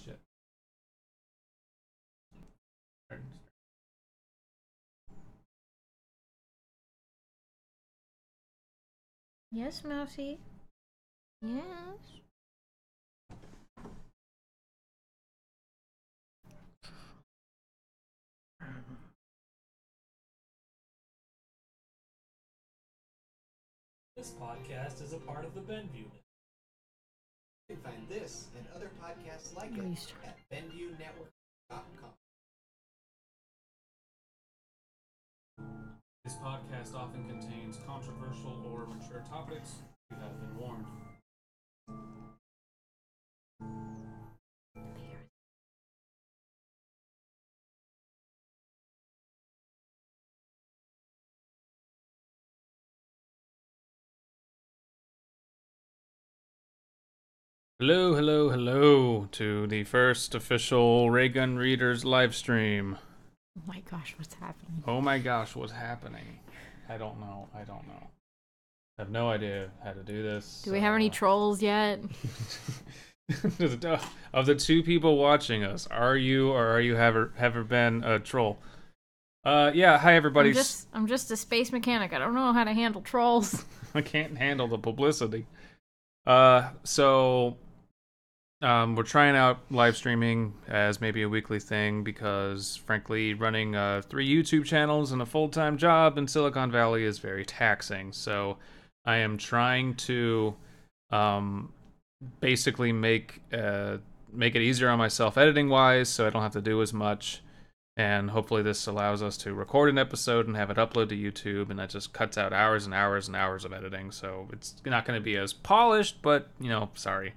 Shit. Yes, Mousy. Yes. This podcast is a part of the Benview. You can find this and other podcasts like it at BenviewNetwork.com. This podcast often contains controversial or mature topics. You have been warned. Hello, hello, hello to the first official Raygun Readers live stream. Oh my gosh, what's happening? Oh my gosh, what's happening? I don't know. I have no idea how to do this. Do we have any trolls yet? Of the two people watching us, are you or are you ever been a troll? Yeah, hi everybody. I'm just a space mechanic. I don't know how to handle trolls. I can't handle the publicity. So we're trying out live streaming as maybe a weekly thing because, frankly, running 3 YouTube channels and a full-time job in Silicon Valley is very taxing. So I am trying to basically make it easier on myself editing-wise, so I don't have to do as much. And hopefully this allows us to record an episode and have it upload to YouTube, and that just cuts out hours and hours and hours of editing. So it's not going to be as polished, but, sorry.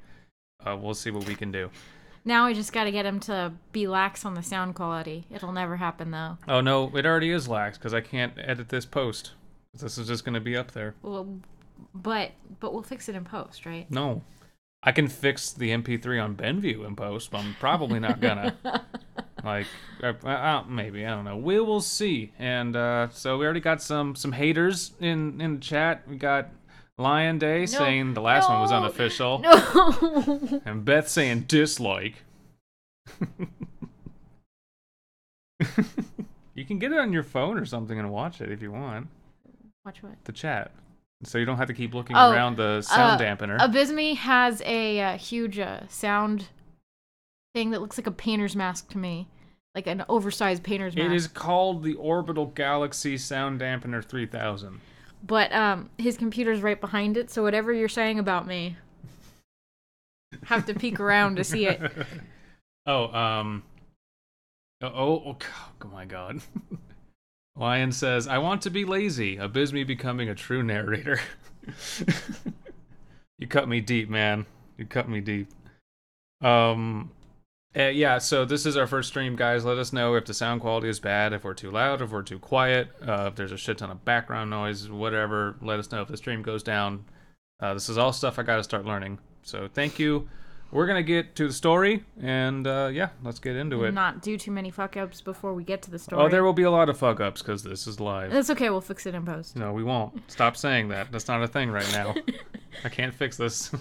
We'll see what we can do. Now I just gotta get him to be lax on the sound quality. It'll never happen, though. Oh, no, it already is lax, because I can't edit this post. This is just going to be up there. Well, but we'll fix it in post, right? No. I can fix the MP3 on Benview in post, but I'm probably not gonna. Maybe, I don't know. We will see. And so we already got some haters in the chat. We got Lion Day saying the last one was unofficial. No. And Beth saying dislike. You can get it on your phone or something and watch it if you want. Watch what? The chat. So you don't have to keep looking around the sound dampener. Abysmii has a huge sound thing that looks like a painter's mask to me. Like an oversized painter's mask. It is called the Orbital Galaxy Sound Dampener 3000. But his computer's right behind it, so whatever you're saying about me, have to peek around to see it. Oh my god. Lion says, I want to be lazy. Abysmii becoming a true narrator. You cut me deep, man. You cut me deep. Yeah, so this is our first stream, guys. Let us know if the sound quality is bad, if we're too loud, if we're too quiet, if there's a shit ton of background noise, whatever. Let us know if the stream goes down. This is all stuff I gotta start learning. So thank you. We're gonna get to the story, and yeah, let's get into it. Not do too many fuck-ups before we get to the story. Oh, there will be a lot of fuck-ups, because this is live. That's okay, we'll fix it in post. No, we won't. Stop saying that. That's not a thing right now. I can't fix this.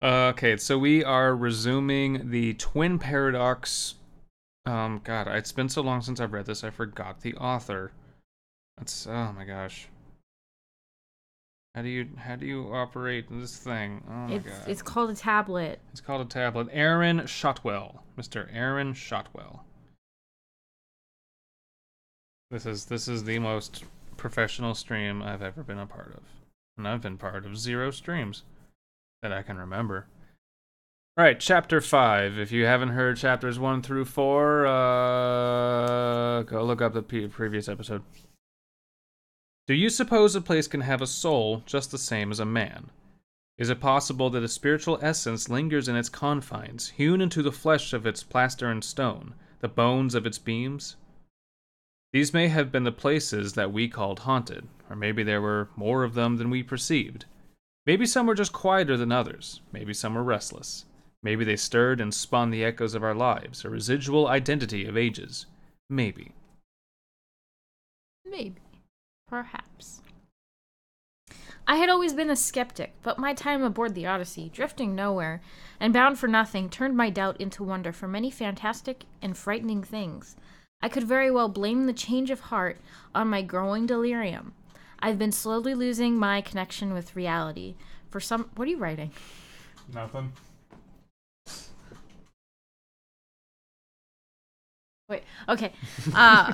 Okay, so we are resuming the Twin Paradox. God, it's been so long since I've read this, I forgot the author. That's, oh my gosh. How do you operate this thing? Oh my god. It's called a tablet. It's called a tablet. Aaron Shotwell. Mr. Aaron Shotwell. This is the most professional stream I've ever been a part of. And I've been part of 0 streams that I can remember. Alright, chapter 5. If you haven't heard chapters 1 through 4, go look up the previous episode. Do you suppose a place can have a soul just the same as a man? Is it possible that a spiritual essence lingers in its confines, hewn into the flesh of its plaster and stone, the bones of its beams? These may have been the places that we called haunted, or maybe there were more of them than we perceived. Maybe some were just quieter than others. Maybe some were restless. Maybe they stirred and spun the echoes of our lives, a residual identity of ages. Maybe. Maybe. Perhaps. I had always been a skeptic, but my time aboard the Odyssey, drifting nowhere and bound for nothing, turned my doubt into wonder for many fantastic and frightening things. I could very well blame the change of heart on my growing delirium. I've been slowly losing my connection with reality. What are you writing? Nothing. Wait. Okay. I'm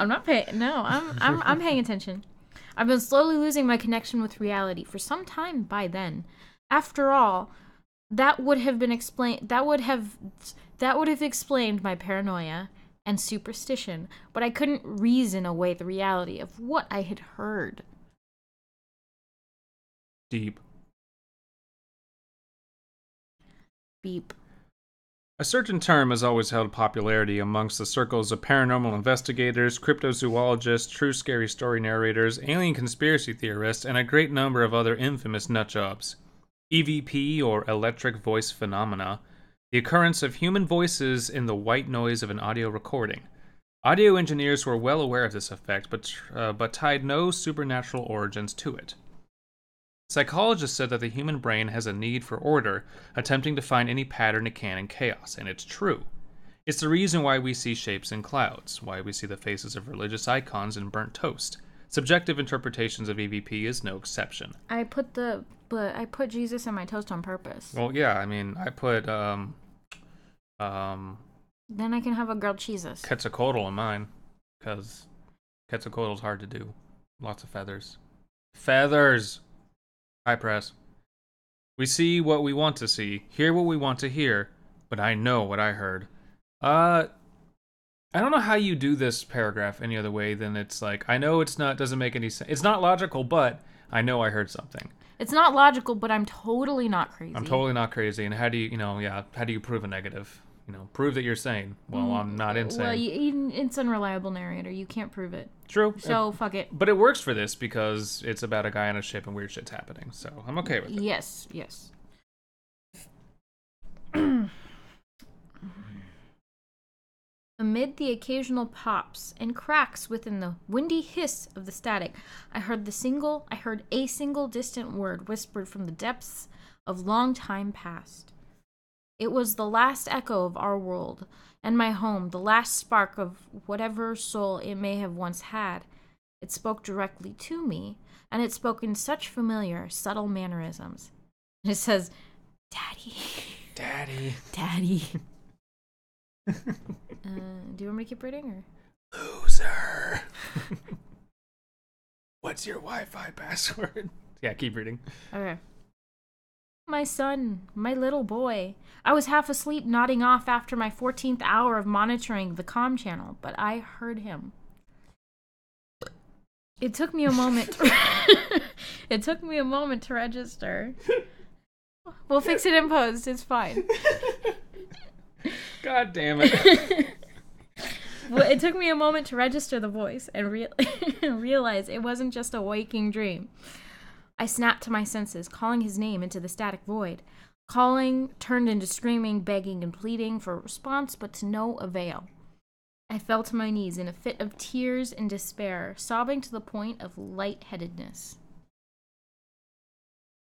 not paying. No, I'm paying attention. I've been slowly losing my connection with reality for some time by then. After all, that would have explained my paranoia and superstition, but I couldn't reason away the reality of what I had heard. Deep. Beep. A certain term has always held popularity amongst the circles of paranormal investigators, cryptozoologists, true scary story narrators, alien conspiracy theorists, and a great number of other infamous nutjobs. EVP, or electric voice phenomena, the occurrence of human voices in the white noise of an audio recording. Audio engineers were well aware of this effect, but tied no supernatural origins to it. Psychologists said that the human brain has a need for order, attempting to find any pattern it can in chaos, and it's true. It's the reason why we see shapes in clouds, why we see the faces of religious icons in burnt toast. Subjective interpretations of EVP is no exception. I put Jesus in my toast on purpose. Well, yeah, I mean, I put, Then I can have a grilled cheeses. Quetzalcoatl in mine, because Quetzalcoatl's hard to do. Lots of feathers. Feathers! High press. We see what we want to see, hear what we want to hear, but I know what I heard. I don't know how you do this paragraph any other way than it's like, I know doesn't make any sense. It's not logical, but I know I heard something. It's not logical, but I'm totally not crazy. I'm totally not crazy. And how do you, how do you prove a negative? Prove that you're sane. Well, I'm not insane. Well, it's unreliable narrator. You can't prove it. True. So, fuck it. But it works for this because it's about a guy on a ship and weird shit's happening. So, I'm okay with it. Yes. Amid the occasional pops and cracks within the windy hiss of the static, I heard a single distant word whispered from the depths of long time past. It was the last echo of our world and my home, the last spark of whatever soul it may have once had. It spoke directly to me, and it spoke in such familiar, subtle mannerisms. It says, Daddy. Daddy. Daddy. Do you want me to keep reading? Or? Loser. What's your Wi-Fi password? Yeah, keep reading. Okay. My son, my little boy. I was half asleep, nodding off after my 14th hour of monitoring the comm channel, but I heard him. It took me a moment. It took me a moment to register. We'll fix it in post. It's fine. God damn it. Well, it took me a moment to register the voice and realize it wasn't just a waking dream. I snapped to my senses, calling his name into the static void. Calling turned into screaming, begging, and pleading for a response, but to no avail. I fell to my knees in a fit of tears and despair, sobbing to the point of lightheadedness.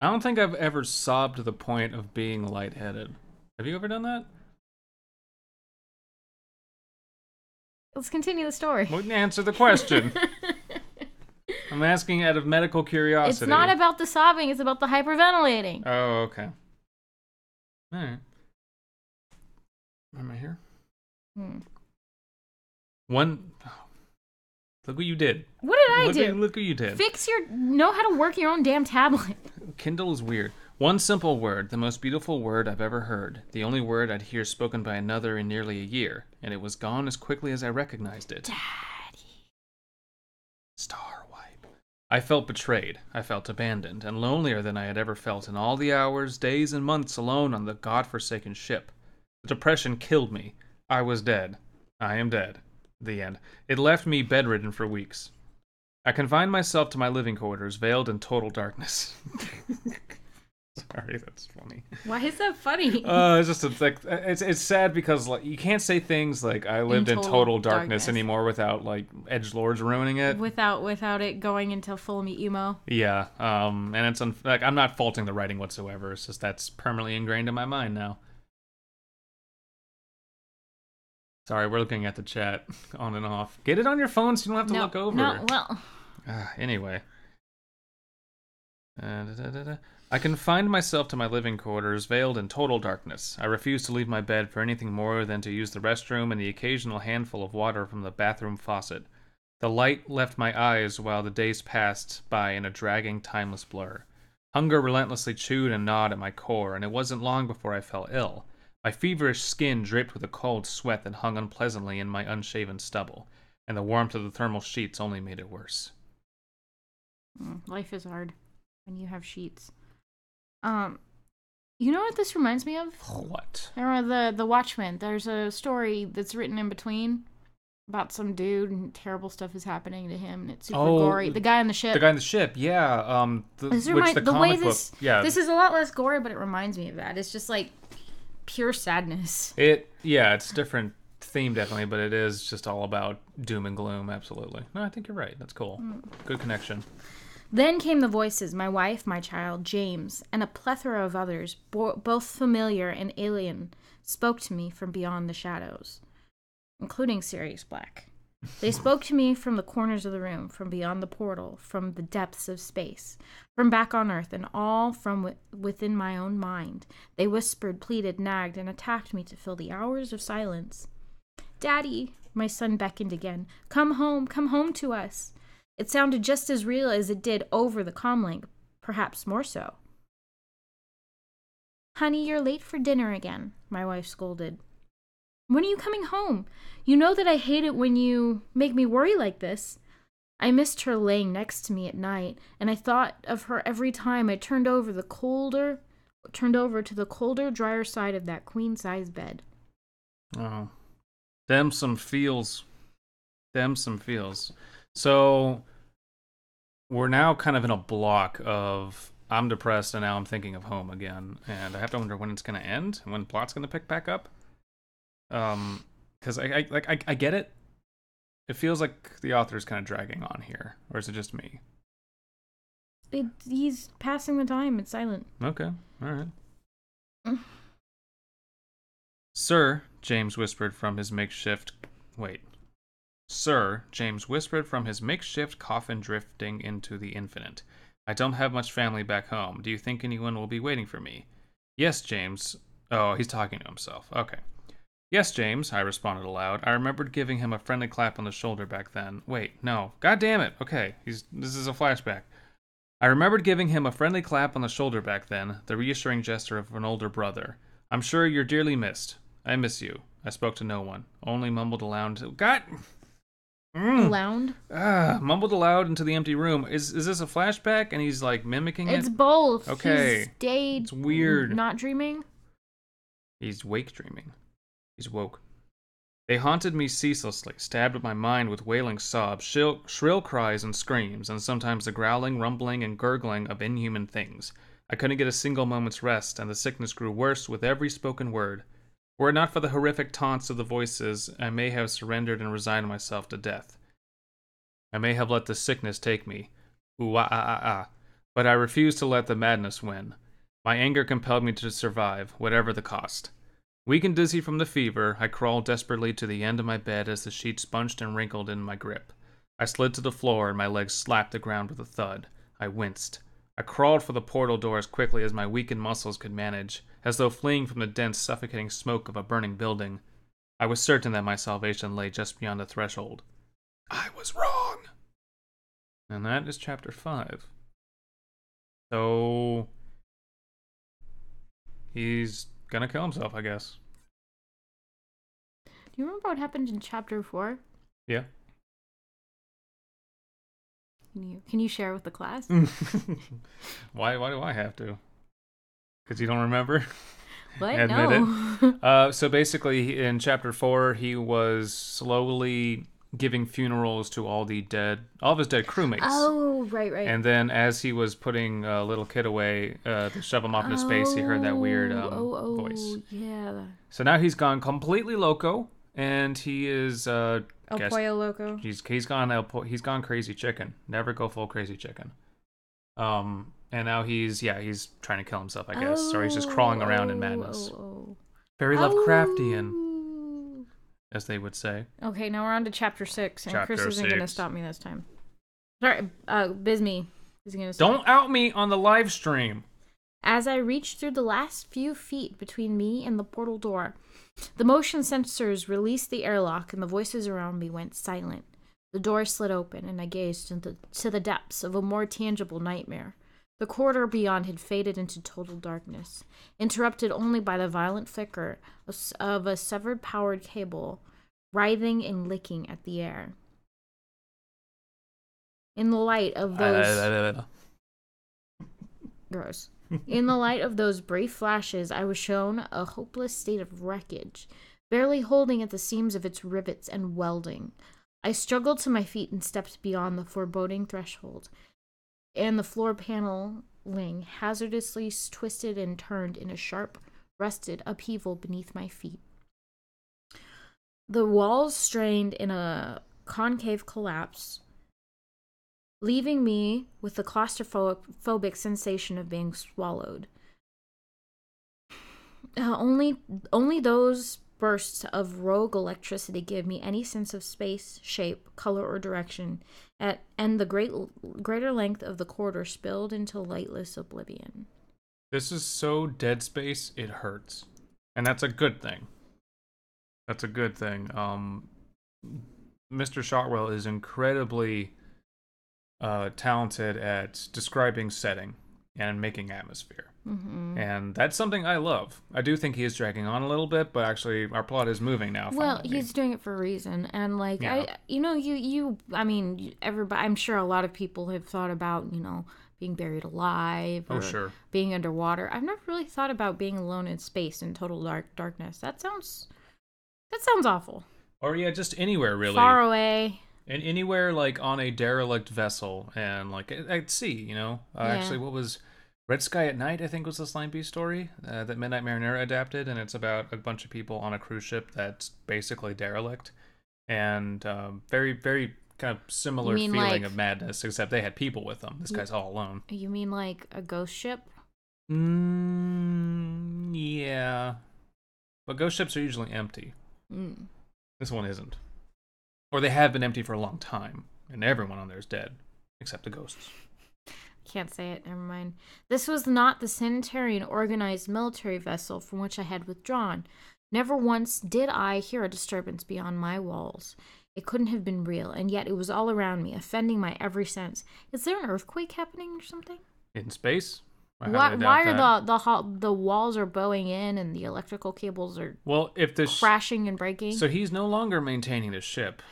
I don't think I've ever sobbed to the point of being lightheaded. Have you ever done that? Let's continue the story. Well, answer the question. I'm asking out of medical curiosity. It's not about the sobbing, it's about the hyperventilating. Oh, okay. Alright. Am I here? Look what you did. What did I do? Look what you did. Know how to work your own damn tablet. Kindle is weird. One simple word, the most beautiful word I've ever heard. The only word I'd hear spoken by another in nearly a year. And it was gone as quickly as I recognized it. Daddy. Star wipe. I felt betrayed. I felt abandoned, and lonelier than I had ever felt in all the hours, days, and months alone on the godforsaken ship. The depression killed me. I was dead. I am dead. The end. It left me bedridden for weeks. I confined myself to my living quarters, veiled in total darkness. Sorry, that's funny. Why is that funny? It's just it's sad because like you can't say things like I lived in total darkness anymore without like edgelords ruining it. Without it going into full emo. Yeah. And it's like I'm not faulting the writing whatsoever. It's just that's permanently ingrained in my mind now. Sorry, we're looking at the chat on and off. Get it on your phone so you don't have to look over. No, well. Anyway. I confined myself to my living quarters, veiled in total darkness. I refused to leave my bed for anything more than to use the restroom and the occasional handful of water from the bathroom faucet. The light left my eyes while the days passed by in a dragging, timeless blur. Hunger relentlessly chewed and gnawed at my core, and it wasn't long before I fell ill. My feverish skin dripped with a cold sweat that hung unpleasantly in my unshaven stubble, and the warmth of the thermal sheets only made it worse. Life is hard when you have sheets. You know what this reminds me of? What? The Watchmen. There's a story that's written in between about some dude and terrible stuff is happening to him and it's super gory. The guy on the ship. The guy on the ship, yeah. This is a lot less gory, but it reminds me of that. It's just like pure sadness. It's different theme definitely, but it is just all about doom and gloom. Absolutely. No, I think you're right. That's cool. Good connection. Then came the voices, my wife, my child, James, and a plethora of others, both familiar and alien, spoke to me from beyond the shadows, including Sirius Black. They spoke to me from the corners of the room, from beyond the portal, from the depths of space, from back on Earth, and all from within my own mind. They whispered, pleaded, nagged, and attacked me to fill the hours of silence. Daddy, my son beckoned again. Come home to us. It sounded just as real as it did over the comlink, perhaps more so. Honey, you're late for dinner again, my wife scolded. When are you coming home? You know that I hate it when you make me worry like this. I missed her laying next to me at night, and I thought of her every time I turned over to the colder, drier side of that queen-size bed. Oh. Them some feels. So, we're now kind of in a block of I'm depressed and now I'm thinking of home again. And I have to wonder when it's going to end, when the plot's going to pick back up. Because I get it. It feels like the author's kind of dragging on here. Or is it just me? He's passing the time. It's silent. Okay. All right. Sir, James whispered from his makeshift coffin drifting into the infinite. I don't have much family back home. Do you think anyone will be waiting for me? Yes, James. Oh, he's talking to himself. Okay. Yes, James, I responded aloud. I remembered giving him a friendly clap on the shoulder back then. Wait, no. God damn it. Okay, this is a flashback. I remembered giving him a friendly clap on the shoulder back then, the reassuring gesture of an older brother. I'm sure you're dearly missed. I miss you. I spoke to no one. Only mumbled aloud. God... Aloud? Mumbled aloud into the empty room. Is this a flashback and he's like mimicking it? It's both. Okay. He stayed it's weird. Not dreaming? He's wake dreaming. He's woke. They haunted me ceaselessly, stabbed at my mind with wailing sobs, shrill cries and screams, and sometimes the growling, rumbling, and gurgling of inhuman things. I couldn't get a single moment's rest, and the sickness grew worse with every spoken word. Were it not for the horrific taunts of the voices, I may have surrendered and resigned myself to death. I may have let the sickness take me. But I refused to let the madness win. My anger compelled me to survive, whatever the cost. Weak and dizzy from the fever, I crawled desperately to the end of my bed as the sheet sponged and wrinkled in my grip. I slid to the floor and my legs slapped the ground with a thud. I winced. I crawled for the portal door as quickly as my weakened muscles could manage, as though fleeing from the dense, suffocating smoke of a burning building. I was certain that my salvation lay just beyond the threshold. I was wrong! And that is chapter 5. So... he's gonna kill himself, I guess. Do you remember what happened in chapter 4? Yeah. Can you share with the class? Why do I have to? Because you don't remember? What? Admit No. it. So basically, in chapter 4, he was slowly giving funerals to all of his dead crewmates. Oh, right. And then as he was putting a little kid away to shove him off into space, he heard that weird voice. Yeah. So now he's gone completely loco, and he is El Pollo Loco. He's gone crazy chicken. Never go full crazy chicken. And now he's trying to kill himself, I guess, or he's just crawling around in madness. Very Lovecraftian, as they would say. Okay, now we're on to chapter 6, and Chapter Chris isn't going to 6. stop me this time. Sorry, Abysmii is going to stop. Don't out me on the live stream. As I reached through the last few feet between me and the portal door, the motion sensors released the airlock and the voices around me went silent. The door slid open and I gazed to the depths of a more tangible nightmare. The corridor beyond had faded into total darkness, interrupted only by the violent flicker of a severed powered cable writhing and licking at the air. In the light of those... Gross. In the light of those brief flashes, I was shown a hopeless state of wreckage, barely holding at the seams of its rivets and welding. I struggled to my feet and stepped beyond the foreboding threshold, and the floor paneling hazardously twisted and turned in a sharp, rusted upheaval beneath my feet. The walls strained in a concave collapse, leaving me with the claustrophobic sensation of being swallowed. Only those bursts of rogue electricity give me any sense of space, shape, color, or direction, and the greater length of the corridor spilled into lightless oblivion. This is so Dead Space, it hurts. And that's a good thing. Mr. Shotwell is incredibly talented at describing setting and making atmosphere. Mm-hmm. And that's something I love. I do think he is dragging on a little bit, but actually our plot is moving now. Well, he's doing it for a reason. And like, Yeah. everybody, I'm sure a lot of people have thought about, being buried alive or sure. being underwater. I've never really thought about being alone in space in total darkness. That sounds awful. Or yeah, just anywhere really. Far away. And anywhere like on a derelict vessel and like at sea, Actually, what was Red Sky at Night, I think was the Slime Beast story that Midnight Marinera adapted, and it's about a bunch of people on a cruise ship that's basically derelict. And very, very kind of similar feeling of madness, except they had people with them. This guy's all alone. You mean like a ghost ship? Yeah. But ghost ships are usually empty. Mm. This one isn't. Or they have been empty for a long time, and everyone on there is dead, except the ghosts. Can't say it, never mind. This was not the sanitary and organized military vessel from which I had withdrawn. Never once did I hear a disturbance beyond my walls. It couldn't have been real, and yet it was all around me, offending my every sense. Is there an earthquake happening or something? In space? Why are the walls are bowing in and the electrical cables are crashing and breaking? So he's no longer maintaining the ship.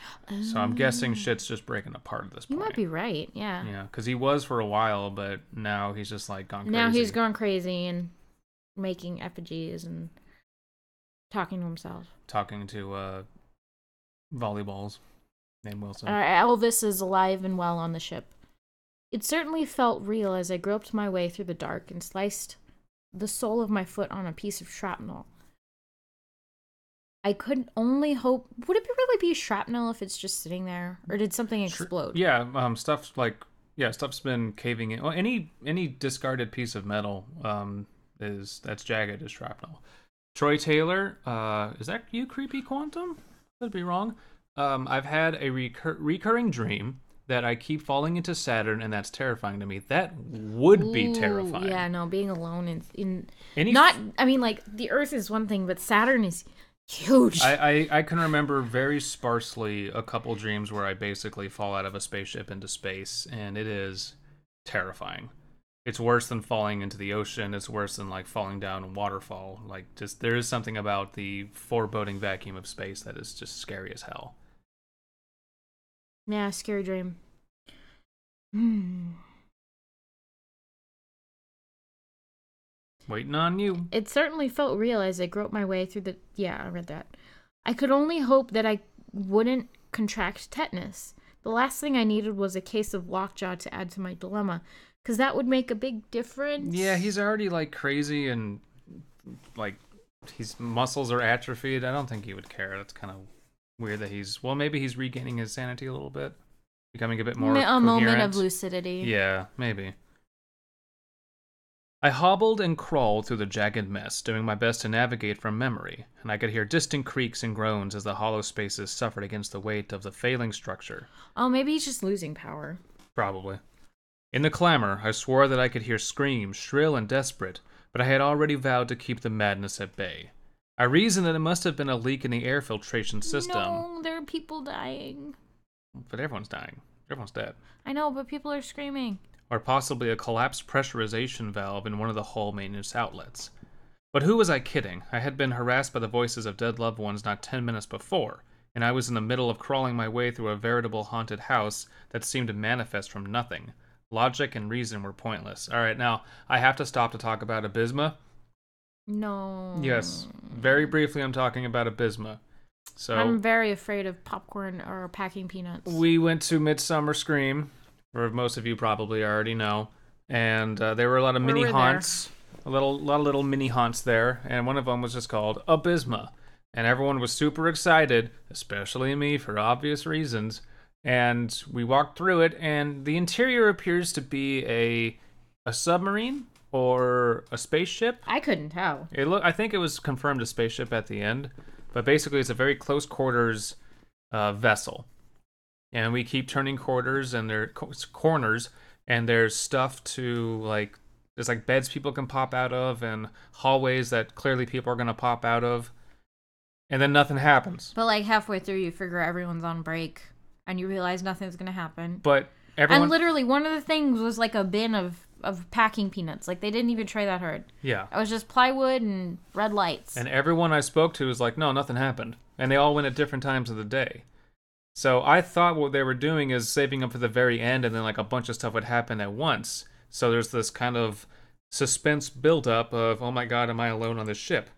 So I'm guessing shit's just breaking apart at this point. You might be right, yeah. Yeah, because he was for a while, but now he's just like gone crazy. Now he's gone crazy and making effigies and talking to himself. Talking to volleyballs named Wilson. Elvis is alive and well on the ship. It certainly felt real as I groped my way through the dark and sliced the sole of my foot on a piece of shrapnel. I could only hope... Would it really be shrapnel if it's just sitting there? Or did something explode? Yeah, stuff's been caving in. Well, any discarded piece of metal that's jagged is shrapnel. Troy Taylor, is that you, Creepy Quantum? Could be wrong. I've had a recurring dream that I keep falling into Saturn, and that's terrifying to me. That would be terrifying. Yeah, no, being alone the Earth is one thing, but Saturn is huge. I can remember very sparsely a couple dreams where I basically fall out of a spaceship into space, and it is terrifying. It's worse than falling into the ocean. It's worse than like falling down a waterfall. Like, just there is something about the foreboding vacuum of space that is just scary as hell. Yeah, scary dream. Waiting on you. It certainly felt real as I groped my way through the... Yeah, I read that. I could only hope that I wouldn't contract tetanus. The last thing I needed was a case of lockjaw to add to my dilemma, because that would make a big difference. Yeah, he's already, like, crazy and, like, his muscles are atrophied. I don't think he would care. That's kind of weird that maybe he's regaining his sanity a little bit. Becoming a bit more coherent. Moment of lucidity. Yeah, maybe. I hobbled and crawled through the jagged mess, doing my best to navigate from memory, and I could hear distant creaks and groans as the hollow spaces suffered against the weight of the failing structure. Oh, maybe he's just losing power. Probably. In the clamor, I swore that I could hear screams, shrill and desperate, but I had already vowed to keep the madness at bay. I reasoned that it must have been a leak in the air filtration system. No, there are people dying. But everyone's dying. Everyone's dead. I know, but people are screaming. Or possibly a collapsed pressurization valve in one of the hull maintenance outlets. But who was I kidding? I had been harassed by the voices of dead loved ones not 10 minutes before, and I was in the middle of crawling my way through a veritable haunted house that seemed to manifest from nothing. Logic and reason were pointless. Alright, now, I have to stop to talk about Abysmii. No. Yes, very briefly I'm talking about Abysmii. So I'm very afraid of popcorn or packing peanuts. we went to Midsummer Scream, where most of you probably already know, and there were a lot of mini haunts, a lot of little mini haunts there, and one of them was just called Abysmii, and everyone was super excited, especially me for obvious reasons. And we walked through it, and the interior appears to be a submarine or a spaceship. I couldn't tell. I think it was confirmed a spaceship at the end, but basically it's a very close quarters vessel. And we keep turning corners, and there's stuff to, like, there's like beds people can pop out of, and hallways that clearly people are gonna pop out of, and then nothing happens. But like halfway through, you figure everyone's on break, and you realize nothing's gonna happen. But everyone, and literally, one of the things was like a bin of packing peanuts. Like, they didn't even try that hard. Yeah, it was just plywood and red lights. And everyone I spoke to was like, no, nothing happened, and they all went at different times of the day. So I thought what they were doing is saving up for the very end, and then like a bunch of stuff would happen at once. So there's this kind of suspense buildup of, oh my god, am I alone on this ship?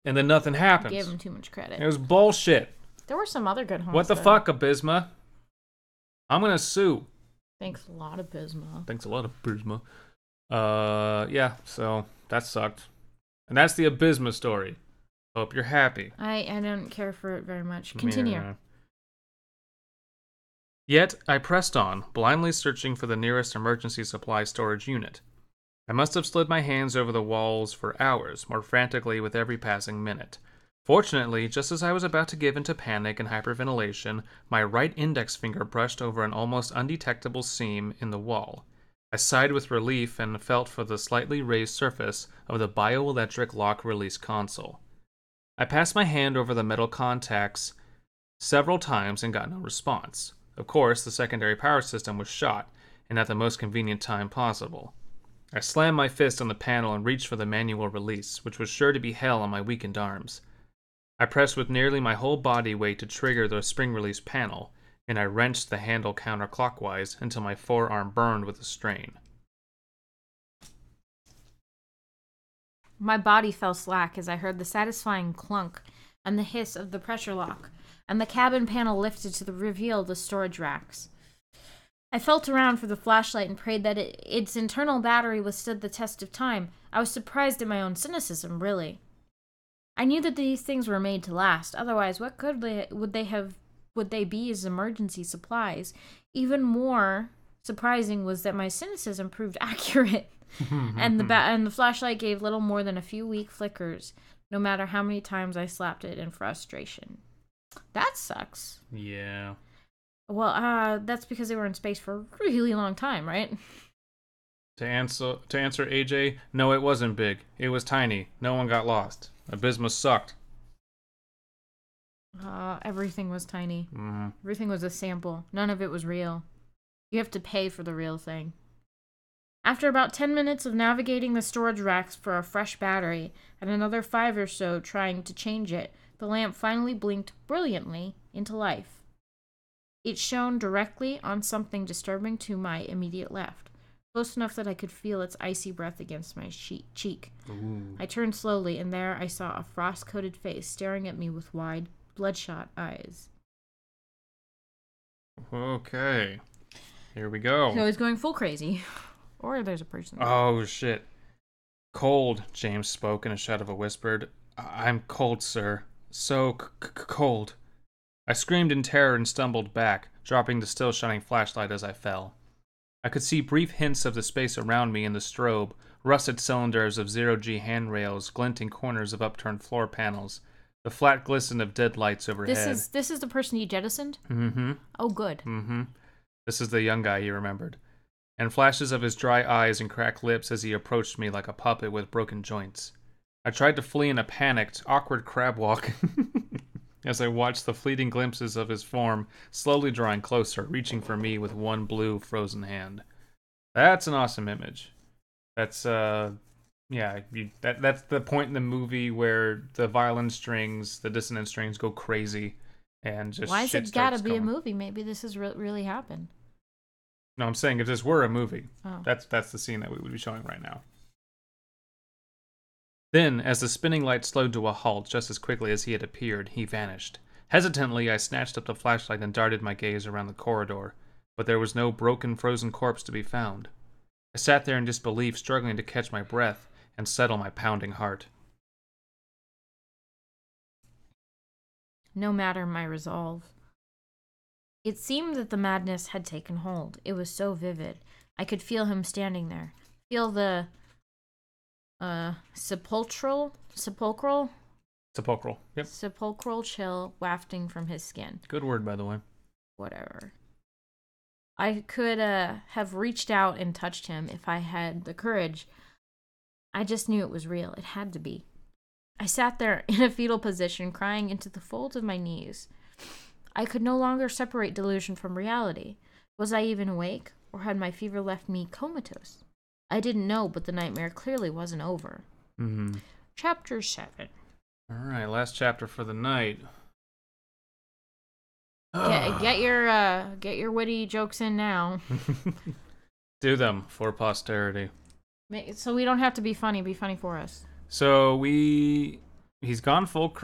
And then nothing happens. I gave them too much credit. It was bullshit. There were some other good haunts. What the fuck, Abysmii? I'm gonna sue. Thanks a lot, Abysmii. Yeah, so that sucked. And that's the Abysmii story. Hope you're happy. I don't care for it very much. Continue. Yet, I pressed on, blindly searching for the nearest emergency supply storage unit. I must have slid my hands over the walls for hours, more frantically with every passing minute. Fortunately, just as I was about to give into panic and hyperventilation, my right index finger brushed over an almost undetectable seam in the wall. I sighed with relief and felt for the slightly raised surface of the bioelectric lock-release console. I passed my hand over the metal contacts several times and got no response. Of course, the secondary power system was shot, and at the most convenient time possible. I slammed my fist on the panel and reached for the manual release, which was sure to be hell on my weakened arms. I pressed with nearly my whole body weight to trigger the spring release panel, and I wrenched the handle counterclockwise until my forearm burned with the strain. My body fell slack as I heard the satisfying clunk and the hiss of the pressure lock, and the cabin panel lifted to reveal the storage racks. I felt around for the flashlight and prayed that its internal battery withstood the test of time. I was surprised at my own cynicism, really. I knew that these things were made to last. Otherwise, what would they be as emergency supplies? Even more surprising was that my cynicism proved accurate, and the flashlight gave little more than a few weak flickers, no matter how many times I slapped it in frustration. That sucks. Yeah. Well, that's because they were in space for a really long time, right? To answer AJ, no, it wasn't big. It was tiny. No one got lost. Abysmii sucked. Everything was tiny. Mm-hmm. Everything was a sample. None of it was real. You have to pay for the real thing. After about 10 minutes of navigating the storage racks for a fresh battery, and another 5 or so trying to change it, the lamp finally blinked brilliantly into life. It shone directly on something disturbing to my immediate left, close enough that I could feel its icy breath against my cheek. Ooh. I turned slowly, and there I saw a frost-coated face staring at me with wide, bloodshot eyes. Okay. Here we go. So he's going full crazy. Or there's a person there. Oh, shit. Cold, James spoke in a shadow of a whispered. I'm cold, sir. So cold. I screamed in terror and stumbled back, dropping the still shining flashlight as I fell. I could see brief hints of the space around me in the strobe, rusted cylinders of zero-G handrails, glinting corners of upturned floor panels, the flat glisten of dead lights overhead. This is the person he jettisoned? Mm-hmm. Oh, good. Mm-hmm. This is the young guy he remembered. And flashes of his dry eyes and cracked lips as he approached me like a puppet with broken joints. I tried to flee in a panicked, awkward crab walk as I watched the fleeting glimpses of his form slowly drawing closer, reaching for me with one blue, frozen hand. That's an awesome image. That's, that's the point in the movie where the violin strings, the dissonant strings go crazy and just Why has shit it gotta starts be a going. movie? Maybe this has really happened. No, I'm saying if this were a movie, Oh. that's the scene that we would be showing right now. Then, as the spinning light slowed to a halt just as quickly as he had appeared, he vanished. Hesitantly, I snatched up the flashlight and darted my gaze around the corridor, but there was no broken, frozen corpse to be found. I sat there in disbelief, struggling to catch my breath and settle my pounding heart. No matter my resolve. It seemed that the madness had taken hold. It was so vivid. I could feel him standing there. Feel the sepulchral, Yep. sepulchral chill wafting from his skin. Good word, by the way. Whatever. I could have reached out and touched him if I had the courage. I just knew it was real. It had to be. I sat there in a fetal position, crying into the folds of my knees. I could no longer separate delusion from reality. Was I even awake, or had my fever left me comatose? I didn't know, but the nightmare clearly wasn't over. Mm-hmm. Chapter 7. All right, last chapter for the night. Get your witty jokes in now. Do them for posterity. So we don't have to be funny. Be funny for us. So he's gone full.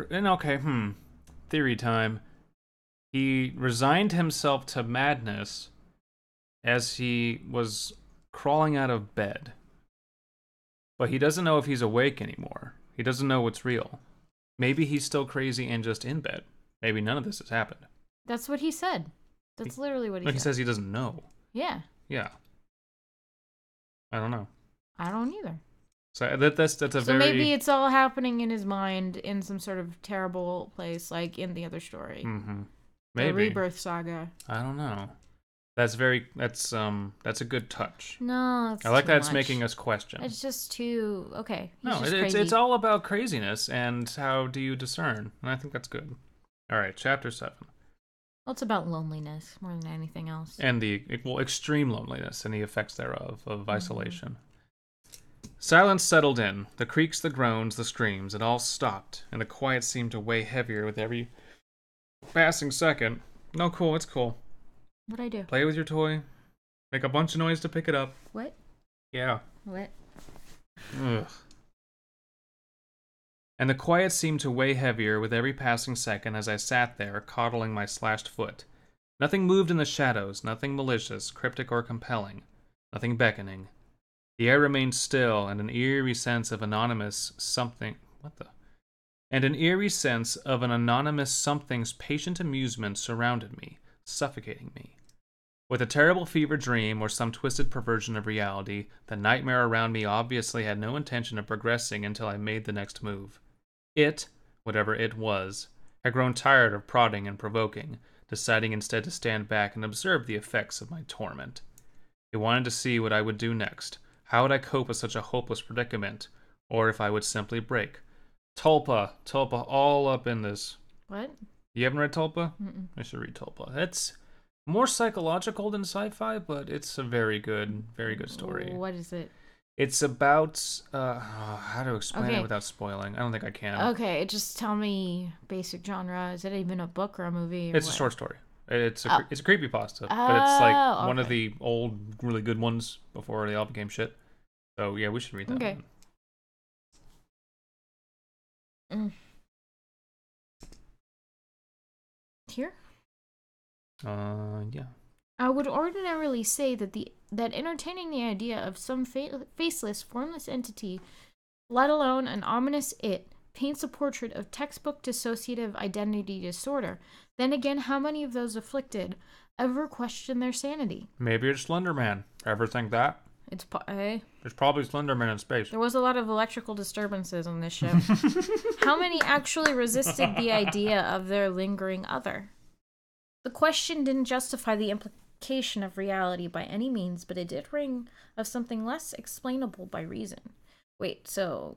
Theory time. He resigned himself to madness as he was crawling out of bed. But he doesn't know if he's awake anymore. He doesn't know what's real. Maybe he's still crazy and just in bed. Maybe none of this has happened. That's what he said. That's literally what he said. He says he doesn't know. Yeah. Yeah. I don't know. I don't either. So that's a very... So maybe it's all happening in his mind in some sort of terrible place, like in the other story. Mm-hmm. Maybe. The Rebirth Saga. I don't know. That's a good touch. No, it's I like too that it's much. making us question. It's just too... Okay. No, He's just crazy. it's all about craziness and how do you discern. And I think that's good. All right, chapter 7. Well, it's about loneliness more than anything else. And the extreme loneliness and the effects thereof of isolation. Silence settled in. The creaks, the groans, the screams, it all stopped, and the quiet seemed to weigh heavier with every passing second. No, cool, it's cool. What'd I do? Play with your toy. Make a bunch of noise to pick it up. What? Yeah. What? Ugh. And the quiet seemed to weigh heavier with every passing second as I sat there, coddling my slashed foot. Nothing moved in the shadows, nothing malicious, cryptic, or compelling. Nothing beckoning. The air remained still, and an eerie sense of anonymous something... And an eerie sense of an anonymous something's patient amusement surrounded me, suffocating me. With a terrible fever dream or some twisted perversion of reality, the nightmare around me obviously had no intention of progressing until I made the next move. It, whatever it was, had grown tired of prodding and provoking, deciding instead to stand back and observe the effects of my torment. It wanted to see what I would do next. How would I cope with such a hopeless predicament? Or if I would simply break. Tulpa, all up in this. What? You haven't read Tulpa? Mm-mm. I should read Tulpa. It's more psychological than sci-fi, but it's a very good story. What is it? It's about how to explain Okay. it without spoiling. I don't think I can. Okay, just tell me basic genre. Is it even a book or a movie? Or It's what? a short story. It's a creepypasta, but it's like one of okay. the old, really good ones before they all became shit. So yeah, we should read that Okay. one. Here? Yeah. I would ordinarily say that entertaining the idea of some faceless, formless entity, let alone an ominous it, paints a portrait of textbook dissociative identity disorder. Then again, how many of those afflicted ever question their sanity? Maybe it's Slender Man. Ever think that? There's probably Slender Man in space. There was a lot of electrical disturbances on this ship. How many actually resisted the idea of their lingering other? The question didn't justify the implication of reality by any means, but it did ring of something less explainable by reason. Wait, so...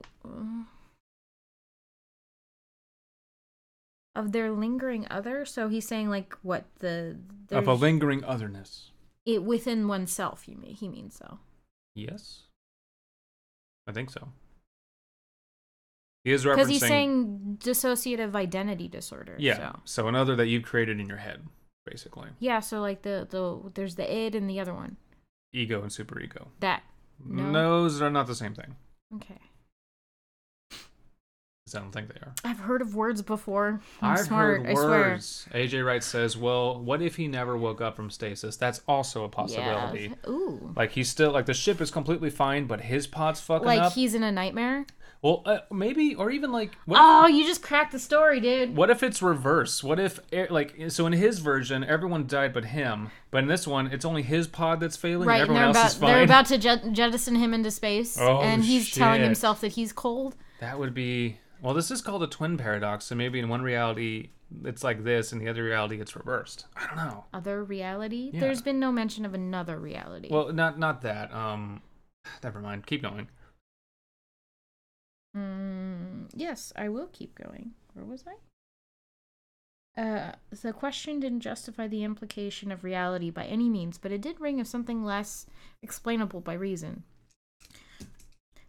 of their lingering other? So he's saying, like, what, of a lingering otherness. It within oneself, he means so. Yes. I think so. He is referencing... Because he's saying dissociative identity disorder. Yeah, so another that you've created in your head, basically. Yeah, so like there's the id and the other one. Ego and superego. That. No? Those are not the same thing. Okay. I don't think they are. I've heard of words before. I'm I've smart, heard I swear. words. AJ Wright says, well, what if he never woke up from stasis? That's also a possibility. Yeah. Ooh. Like, he's still, like, the ship is completely fine, but his pod's fucking like up. he's in a nightmare? Well, maybe, or even, like... you just cracked the story, dude. What if it's reverse? What if, like, so in his version, everyone died but him, but in this one, it's only his pod that's failing, Right, and everyone else is fine? They're about to jettison him into space, and he's telling shit. himself that he's cold. That would be... Well, this is called a twin paradox, so maybe in one reality it's like this, and the other reality it's reversed. I don't know. Other reality? Yeah. There's been no mention of another reality. Well, not that. Never mind. Keep going. Yes, I will keep going. Where was I? The question didn't justify the implication of reality by any means, but it did ring of something less explainable by reason.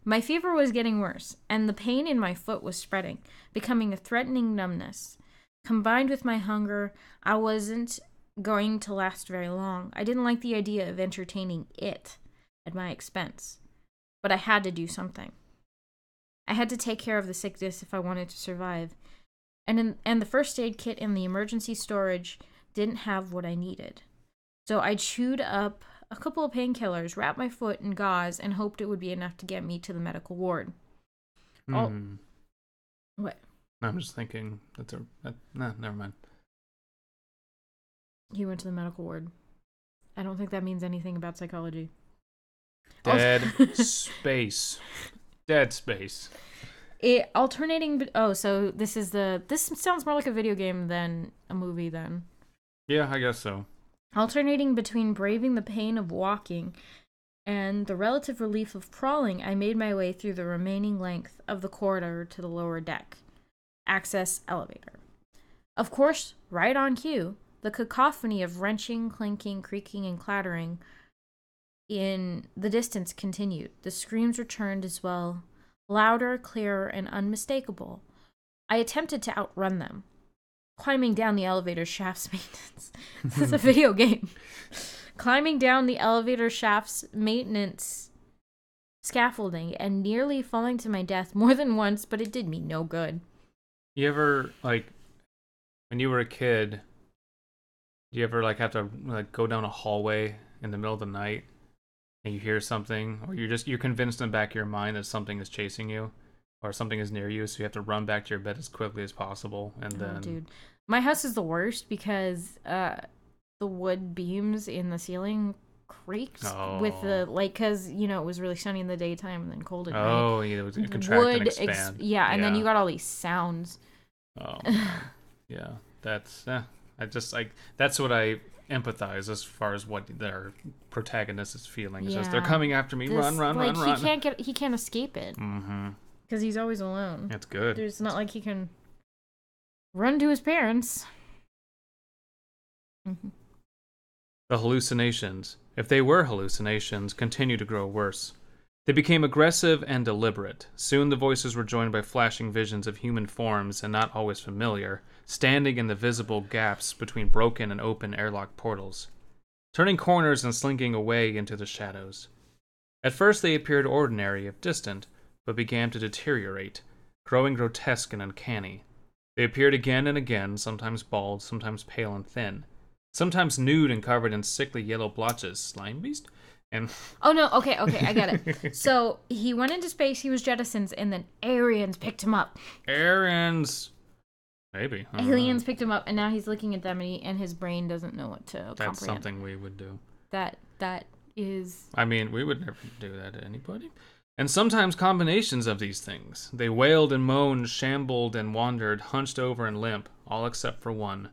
My fever was getting worse, and the pain in my foot was spreading, becoming a threatening numbness. Combined with my hunger, I wasn't going to last very long. I didn't like the idea of entertaining it at my expense, but I had to do something. I had to take care of the sickness if I wanted to survive, and the first aid kit in the emergency storage didn't have what I needed. So I chewed up a couple of painkillers, wrapped my foot in gauze, and hoped it would be enough to get me to the medical ward. What? I'm just thinking never mind. He went to the medical ward. I don't think that means anything about psychology. Dead space. Dead space. So this sounds more like a video game than a movie then. Yeah, I guess so. Alternating between braving the pain of walking and the relative relief of crawling, I made my way through the remaining length of the corridor to the lower deck. Access elevator. Of course, right on cue, the cacophony of wrenching, clinking, creaking, and clattering in the distance continued. The screams returned as well, louder, clearer, and unmistakable. I attempted to outrun them. Climbing down the elevator shaft's maintenance. This is a video game. Climbing down the elevator shaft's maintenance scaffolding and nearly falling to my death more than once, but it did me no good. You ever, like, when you were a kid, do you ever, like, have to, like, go down a hallway in the middle of the night and you hear something, or you're convinced in the back of your mind that something is chasing you? Or something is near you, so you have to run back to your bed as quickly as possible, and then... dude. My house is the worst because the wood beams in the ceiling creaked with the, like, because, you know, it was really sunny in the daytime and then cold at night. Oh, yeah, it was contract and expand. And then you got all these sounds. Oh, yeah, that's, that's what I empathize as far as what their protagonist is feeling. It's just, they're coming after me, run. He can't escape it. Mm-hmm. Because he's always alone. That's good. It's not like he can run to his parents. Mm-hmm. The hallucinations, if they were hallucinations, continued to grow worse. They became aggressive and deliberate. Soon the voices were joined by flashing visions of human forms, and not always familiar, standing in the visible gaps between broken and open airlock portals, turning corners and slinking away into the shadows. At first they appeared ordinary, if distant, but began to deteriorate, growing grotesque and uncanny. They appeared again and again, sometimes bald, sometimes pale and thin. Sometimes nude and covered in sickly yellow blotches. Slime beast? And Oh no, okay, I get it. So he went into space, he was jettisoned, and then aliens picked him up. Aaron's... Maybe. I don't know. Aliens picked him up, and now he's looking at them, and his brain doesn't know what to comprehend. That's something we would do. That is... I mean, we would never do that to anybody. And sometimes combinations of these things. They wailed and moaned, shambled and wandered, hunched over and limp, all except for one.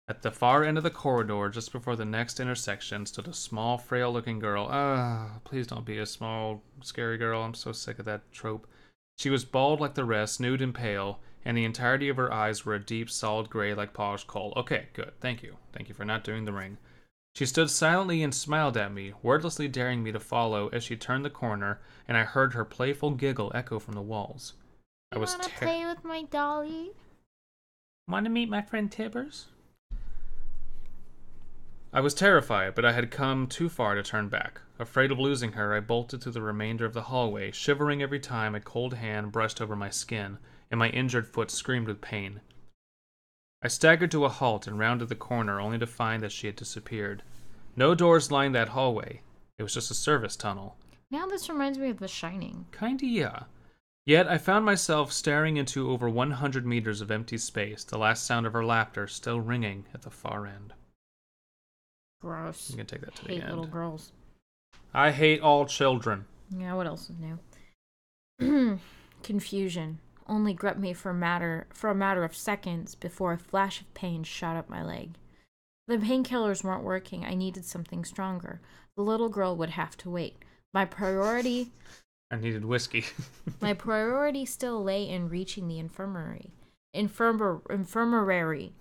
At the far end of the corridor, just before the next intersection, stood a small, frail-looking girl. Please don't be a small, scary girl. I'm so sick of that trope. She was bald like the rest, nude and pale, and the entirety of her eyes were a deep, solid gray like polished coal. Okay, good. Thank you. Thank you for not doing the ring. She stood silently and smiled at me, wordlessly daring me to follow as she turned the corner, and I heard her playful giggle echo from the walls. I want to play with my dolly. Want to meet my friend Tibbers? I was terrified, but I had come too far to turn back. Afraid of losing her, I bolted through the remainder of the hallway, shivering every time a cold hand brushed over my skin, and my injured foot screamed with pain. I staggered to a halt and rounded the corner, only to find that she had disappeared. No doors lined that hallway. It was just a service tunnel. Now this reminds me of The Shining. Kinda, yeah. Yet I found myself staring into over 100 meters of empty space, the last sound of her laughter still ringing at the far end. Gross. You can take that to the Hate end. little girls. I hate all children. Yeah, what else is new? Confusion only gripped me for a matter of seconds before a flash of pain shot up my leg. The painkillers weren't working. I needed something stronger. The little girl would have to wait. My priority... I needed whiskey. My priority still lay in reaching the infirmary. Infirmary.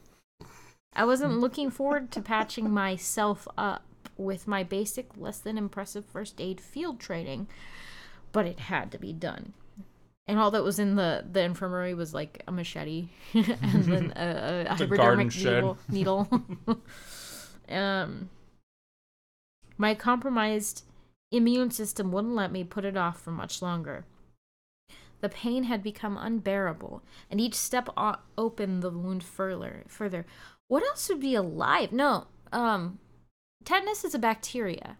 I wasn't looking forward to patching myself up with my basic, less than impressive first aid field training, but it had to be done. And all that was in the infirmary was like a machete and then a hypodermic needle. My compromised immune system wouldn't let me put it off for much longer. The pain had become unbearable, and each step opened the wound further. What else would be alive? No, tetanus is a bacteria.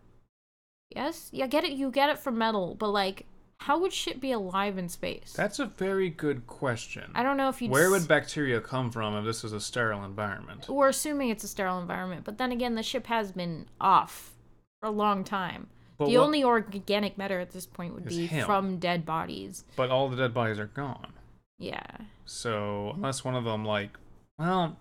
Yes? Yeah, get it. You get it from metal, but like, how would shit be alive in space? That's a very good question. I don't know if you. Where would bacteria come from if this was a sterile environment? We're assuming it's a sterile environment, but then again, the ship has been off for a long time. But the only organic matter at this point would be from dead bodies. But all the dead bodies are gone. Yeah. So, unless one of them, like, well...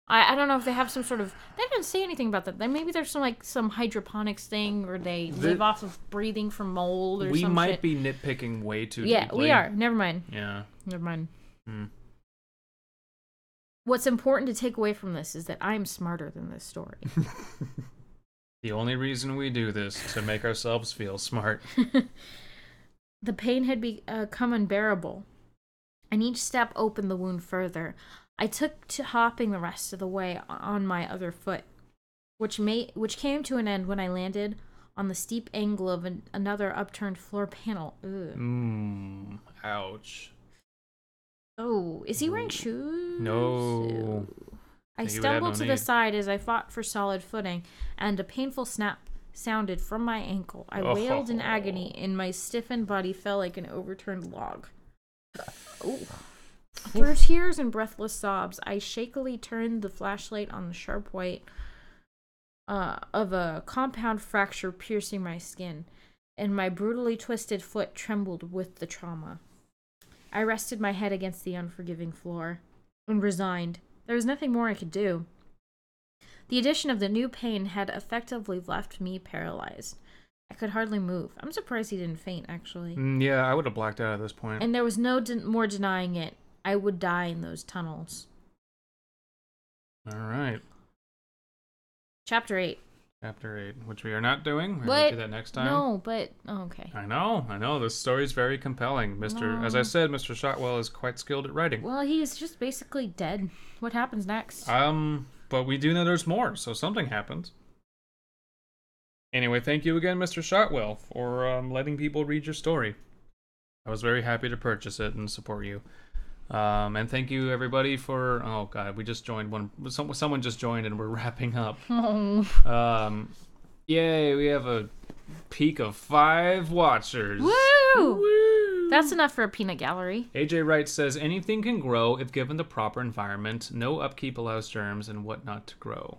I don't know if they have some sort of... They didn't say anything about that. Then maybe there's some hydroponics thing where they live off of breathing from mold or something. We might be nitpicking way too deeply. Yeah, we are. Never mind. Yeah. Never mind. What's important to take away from this is that I'm smarter than this story. The only reason we do this is to make ourselves feel smart. The pain had become unbearable, and each step opened the wound further. I took to hopping the rest of the way on my other foot, which came to an end when I landed on the steep angle of another upturned floor panel. Ugh. Ouch. Oh, is he wearing shoes? No. I stumbled to the side as I fought for solid footing, and a painful snap sounded from my ankle. I wailed in agony, and my stiffened body fell like an overturned log. Oh. Through tears and breathless sobs, I shakily turned the flashlight on the sharp white of a compound fracture piercing my skin, and my brutally twisted foot trembled with the trauma. I rested my head against the unforgiving floor and resigned. There was nothing more I could do. The addition of the new pain had effectively left me paralyzed. I could hardly move. I'm surprised he didn't faint, actually. Yeah, I would have blacked out at this point. And there was no more denying it. I would die in those tunnels. All right. Chapter 8. Chapter 8, which we are not doing. We're going to do that next time. No, but... Oh, okay. I know. This story's very compelling. As I said, Mr. Shotwell is quite skilled at writing. Well, he's just basically dead. What happens next? But we do know there's more, so something happens. Anyway, thank you again, Mr. Shotwell, for letting people read your story. I was very happy to purchase it and support you. And thank you everybody for. Oh god, we just joined one. Someone just joined, and we're wrapping up. Oh. Yay! We have a peak of 5 watchers. Woo! Woo! That's enough for a peanut gallery. AJ Wright says anything can grow if given the proper environment. No upkeep allows germs and whatnot to grow.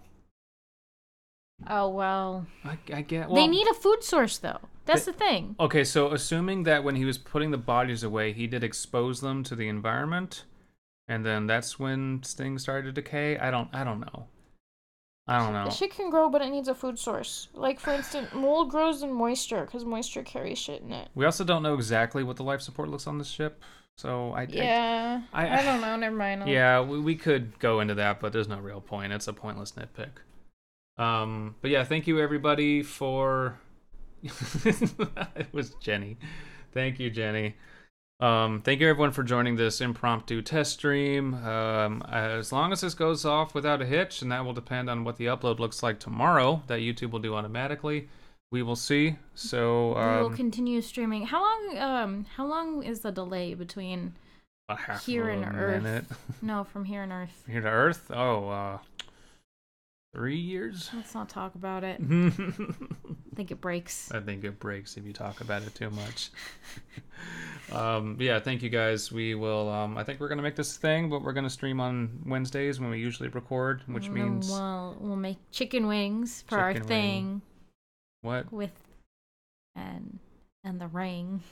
Oh, well. I get. Well, They need a food source, though. That's the thing. Okay, so assuming that when he was putting the bodies away, he did expose them to the environment, and then that's when things started to decay. I don't know. Shit can grow, but it needs a food source. Like, for instance, mold grows in moisture, because moisture carries shit in it. We also don't know exactly what the life support looks on this ship, so I don't know. Never mind. Yeah, we could go into that, but there's no real point. It's a pointless nitpick. But yeah, thank you everybody for. It was Jenny. Thank you, Jenny. Thank you everyone for joining this impromptu test stream. As long as this goes off without a hitch, and that will depend on what the upload looks like tomorrow, that YouTube will do automatically. We will see. So we will continue streaming. How long is the delay between here and Earth? Minute. No, from here and Earth. Here to Earth? 3 years? Let's not talk about it. I think it breaks. I think it breaks if you talk about it too much. Yeah, thank you guys. We will, I think we're going to make this thing, but we're going to stream on Wednesdays when we usually record, which means... We'll make chicken wings for our thing. What? And the ring.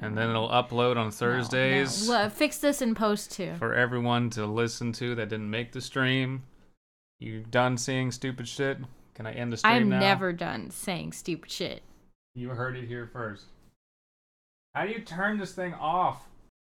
And then it'll upload on Thursdays. No. Fix this in post, too. For everyone to listen to that didn't make the stream. You done seeing stupid shit? Can I end the stream now? I'm never done saying stupid shit. You heard it here first. How do you turn this thing off?